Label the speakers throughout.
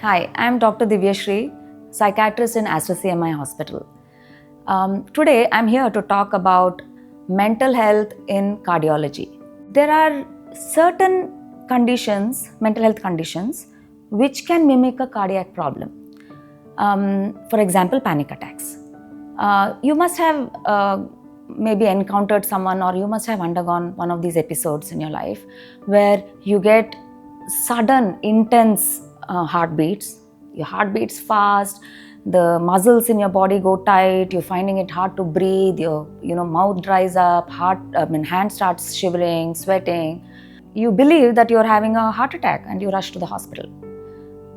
Speaker 1: Hi, I'm Dr. Divya Shree, Psychiatrist in Aster CMI Hospital. Today, I'm here to talk about mental health in cardiology. There are certain conditions, mental health conditions, which can mimic a cardiac problem. For example, panic attacks. You must have maybe encountered someone, or you must have undergone one of these episodes in your life where you get sudden, intense heartbeats. Your heart beats fast, the muscles in your body go tight, you're finding it hard to breathe, your mouth dries up, hand starts shivering, sweating. You believe that you're having a heart attack and you rush to the hospital.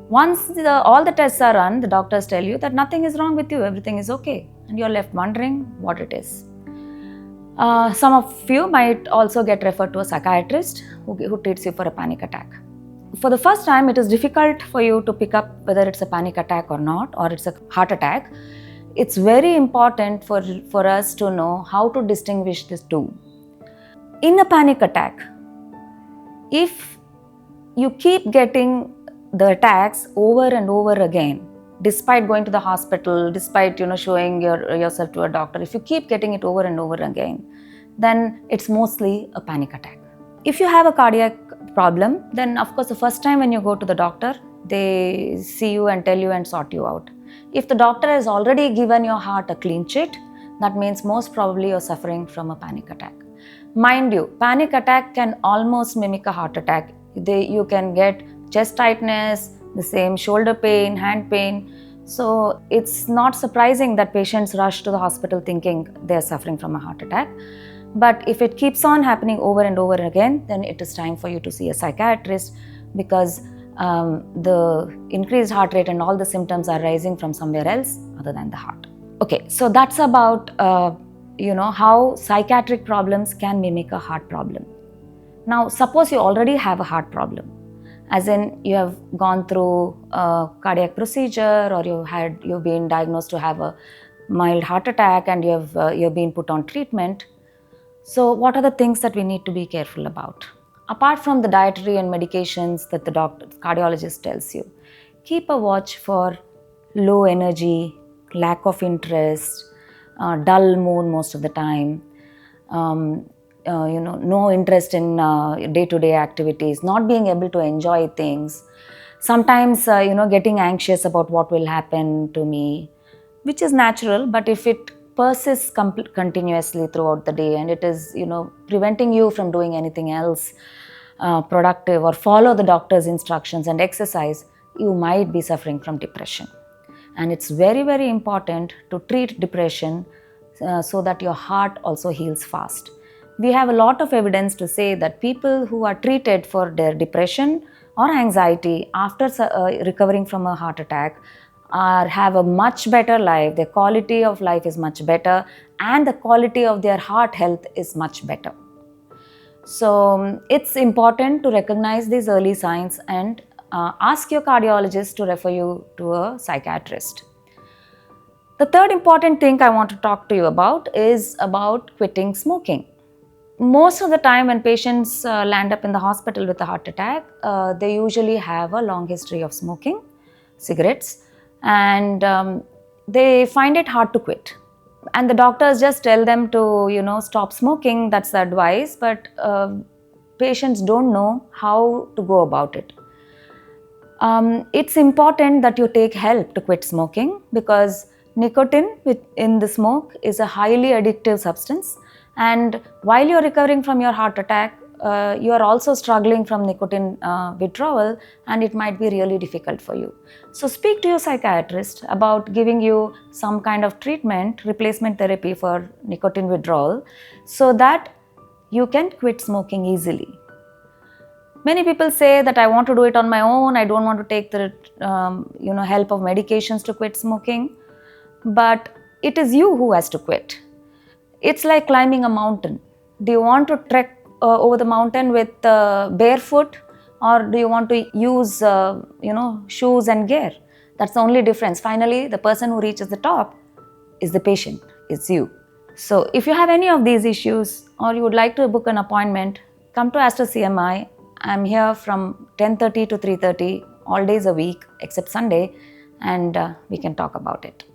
Speaker 1: Once all the tests are run, the doctors tell you that nothing is wrong with you, everything is okay, and you're left wondering what it is. Some of you might also get referred to a psychiatrist who treats you for a panic attack. For the first time, it is difficult for you to pick up whether it's a panic attack or not, or it's a heart attack. It's very important for us to know how to distinguish these two. In a panic attack, if you keep getting the attacks over and over again, despite going to the hospital, despite showing yourself to a doctor, if you keep getting it over and over again, then it's mostly a panic attack. If you have a cardiac problem, then of course the first time when you go to the doctor, they see you and tell you and sort you out. If the doctor has already given your heart a clean sheet, that means most probably you're suffering from a panic attack. Mind you, panic attack can almost mimic a heart attack. You can get chest tightness, the same shoulder pain, hand pain. So it's not surprising that patients rush to the hospital thinking they're suffering from a heart attack. But if it keeps on happening over and over again, then it is time for you to see a psychiatrist, because the increased heart rate and all the symptoms are rising from somewhere else other than the heart. Okay, so that's about how psychiatric problems can mimic a heart problem. Now, suppose you already have a heart problem, as in you have gone through a cardiac procedure, or you've been diagnosed to have a mild heart attack, and you've been put on treatment. So what are the things that we need to be careful about? Apart from the dietary and medications that the cardiologist tells you, keep a watch for low energy, lack of interest, dull mood most of the time, no interest in day-to-day activities, not being able to enjoy things, sometimes getting anxious about what will happen to me, which is natural, but if it persists continuously throughout the day and it is preventing you from doing anything else productive, or follow the doctor's instructions and exercise, you might be suffering from depression. And it's very, very important to treat depression so that your heart also heals fast. We have a lot of evidence to say that people who are treated for their depression or anxiety after recovering from a heart attack have a much better life, their quality of life is much better, and the quality of their heart health is much better. So it's important to recognize these early signs and ask your cardiologist to refer you to a psychiatrist. The third important thing I want to talk to you about is about quitting smoking. Most of the time when patients land up in the hospital with a heart attack, they usually have a long history of smoking cigarettes, and they find it hard to quit. And the doctors just tell them to, stop smoking, that's the advice, but patients don't know how to go about it. It's important that you take help to quit smoking, because nicotine in the smoke is a highly addictive substance, and while you're recovering from your heart attack, you are also struggling from nicotine withdrawal, and it might be really difficult for you. So speak to your psychiatrist about giving you some kind of treatment, replacement therapy for nicotine withdrawal, so that you can quit smoking easily. Many people say that I want to do it on my own, I don't want to take the help of medications to quit smoking, but it is you who has to quit. It's like climbing a mountain. Do you want to trek over the mountain with barefoot, or do you want to use shoes and gear? That's the only difference. Finally, the person who reaches the top is the patient, it's you. So if you have any of these issues or you would like to book an appointment, come to Aster CMI. I'm here from 10:30 to 3:30 all days a week except Sunday, and we can talk about it.